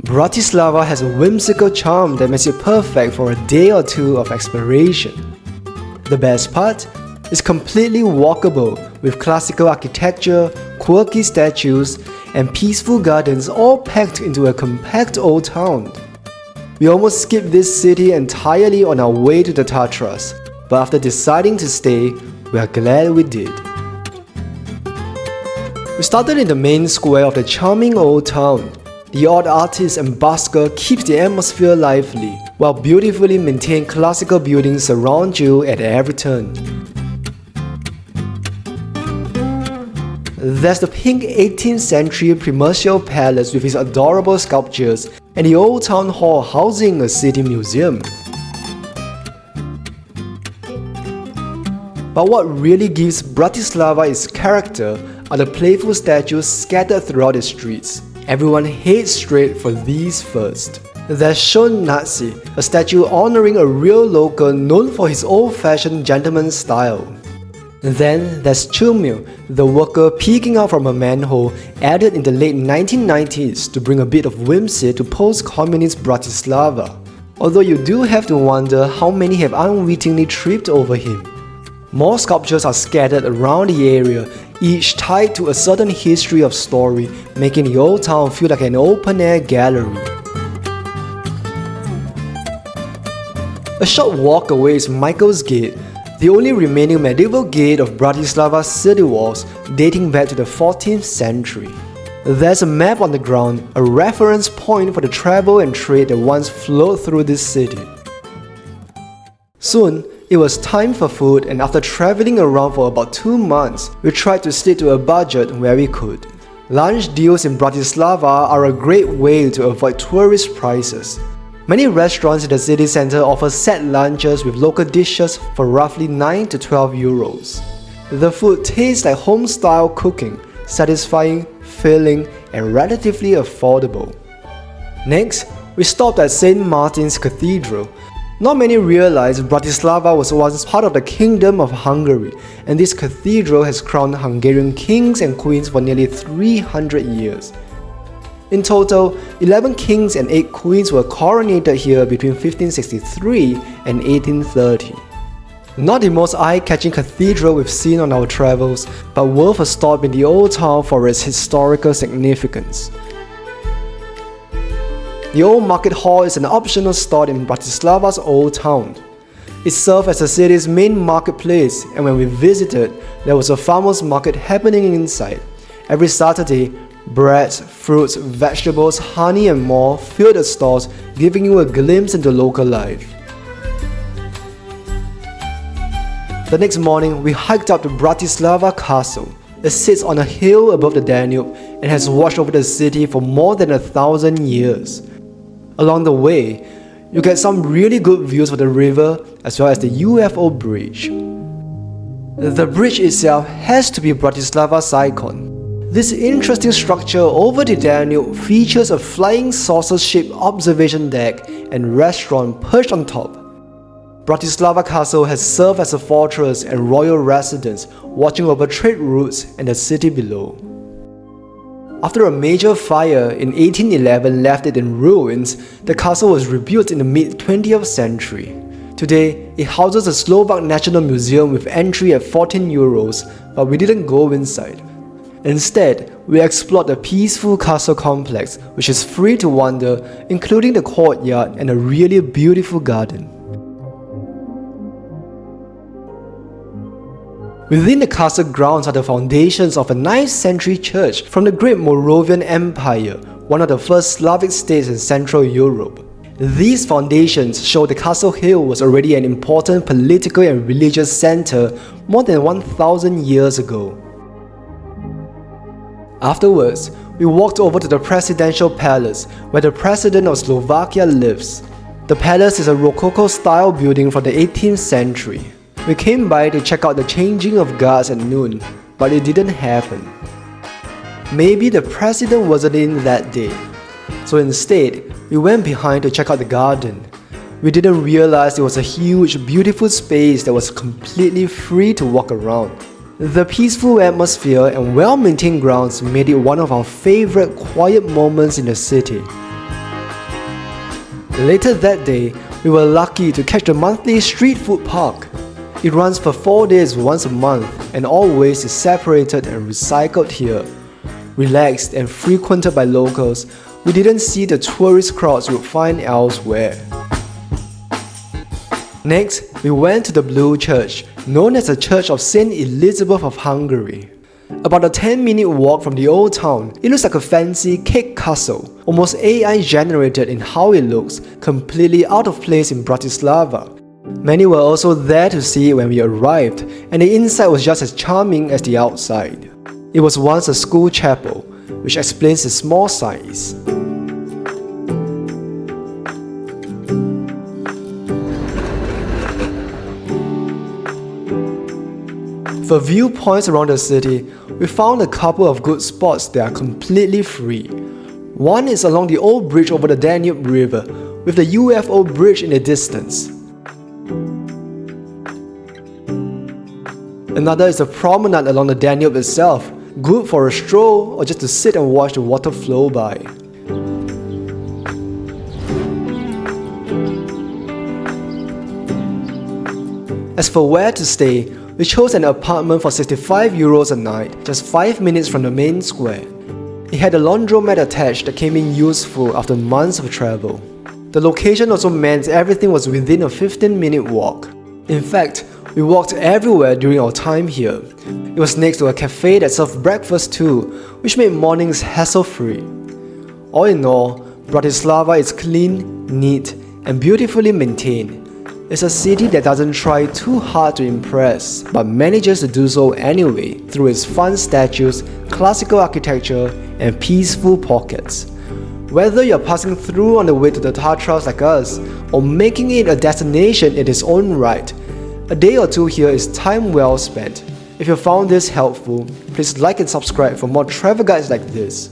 Bratislava has a whimsical charm that makes it perfect for a day or two of exploration. The best part? It's completely walkable with classical architecture, quirky statues, and peaceful gardens all packed into a compact old town. We almost skipped this city entirely on our way to the Tatras, but after deciding to stay, we are glad we did. We started in the main square of the charming old town. The odd artist and busker keeps the atmosphere lively, while beautifully maintained classical buildings surround you at every turn. There's the pink 18th century Primacial Palace with its adorable sculptures, and the old town hall housing a city museum. But what really gives Bratislava its character are the playful statues scattered throughout the streets. Everyone heads straight for these first. There's Schöne Náci, a statue honoring a real local known for his old-fashioned gentleman style. Then there's Čumil, the worker peeking out from a manhole, added in the late 1990s to bring a bit of whimsy to post-communist Bratislava. Although you do have to wonder how many have unwittingly tripped over him. More sculptures are scattered around the area, each tied to a certain history of story, making the old town feel like an open-air gallery. A short walk away is Michael's Gate, the only remaining medieval gate of Bratislava city walls dating back to the 14th century. There's a map on the ground, a reference point for the travel and trade that once flowed through this city. Soon, it was time for food, and after traveling around for about 2 months, we tried to stick to a budget where we could. Lunch deals in Bratislava are a great way to avoid tourist prices. Many restaurants in the city centre offer set lunches with local dishes for roughly 9 to 12 euros. The food tastes like home-style cooking, satisfying, filling, and relatively affordable. Next, we stopped at St. Martin's Cathedral. Not many realize Bratislava was once part of the Kingdom of Hungary, and this cathedral has crowned Hungarian kings and queens for nearly 300 years. In total, 11 kings and 8 queens were coronated here between 1563 and 1830. Not the most eye-catching cathedral we've seen on our travels, but worth a stop in the old town for its historical significance. The Old Market Hall is an optional stop in Bratislava's Old Town. It served as the city's main marketplace, and when we visited, there was a farmer's market happening inside. Every Saturday, breads, fruits, vegetables, honey and more filled the stalls, giving you a glimpse into local life. The next morning, we hiked up to Bratislava Castle. It sits on a hill above the Danube and has watched over the city for more than 1,000 years. Along the way, you get some really good views of the river as well as the UFO bridge. The bridge itself has to be Bratislava's icon. This interesting structure over the Danube features a flying saucer-shaped observation deck and restaurant perched on top. Bratislava Castle has served as a fortress and royal residence, watching over trade routes and the city below. After a major fire in 1811 left it in ruins, the castle was rebuilt in the mid-20th century. Today, it houses the Slovak National Museum with entry at 14 euros, but we didn't go inside. Instead, we explored the peaceful castle complex, which is free to wander, including the courtyard and a really beautiful garden. Within the castle grounds are the foundations of a 9th century church from the Great Moravian Empire, one of the first Slavic states in Central Europe. These foundations show the castle hill was already an important political and religious center more than 1,000 years ago. Afterwards, we walked over to the Presidential Palace, where the President of Slovakia lives. The palace is a Rococo-style building from the 18th century. We came by to check out the changing of guards at noon, but it didn't happen. Maybe the president wasn't in that day. So instead, we went behind to check out the garden. We didn't realize it was a huge, beautiful space that was completely free to walk around. The peaceful atmosphere and well-maintained grounds made it one of our favorite quiet moments in the city. Later that day, we were lucky to catch the monthly street food park. It runs for 4 days once a month, and all waste is separated and recycled here. Relaxed and frequented by locals, we didn't see the tourist crowds you would find elsewhere. Next, we went to the Blue Church, known as the Church of Saint Elizabeth of Hungary. About a 10-minute walk from the old town, it looks like a fancy cake castle, almost AI generated in how it looks, completely out of place in Bratislava. Many were also there to see it when we arrived, and the inside was just as charming as the outside. It was once a school chapel, which explains its small size. For viewpoints around the city, we found a couple of good spots that are completely free. One is along the old bridge over the Danube River, with the UFO bridge in the distance. Another is a promenade along the Danube itself, good for a stroll or just to sit and watch the water flow by. As for where to stay, we chose an apartment for €65 a night, just 5 minutes from the main square. It had a laundromat attached that came in useful after months of travel. The location also meant everything was within a 15-minute walk. In fact, we walked everywhere during our time here. It was next to a cafe that served breakfast too, which made mornings hassle-free. All in all, Bratislava is clean, neat, and beautifully maintained. It's a city that doesn't try too hard to impress, but manages to do so anyway through its fun statues, classical architecture, and peaceful pockets. Whether you're passing through on the way to the Tatras like us, or making it a destination in its own right, a day or two here is time well spent. If you found this helpful, please like and subscribe for more travel guides like this.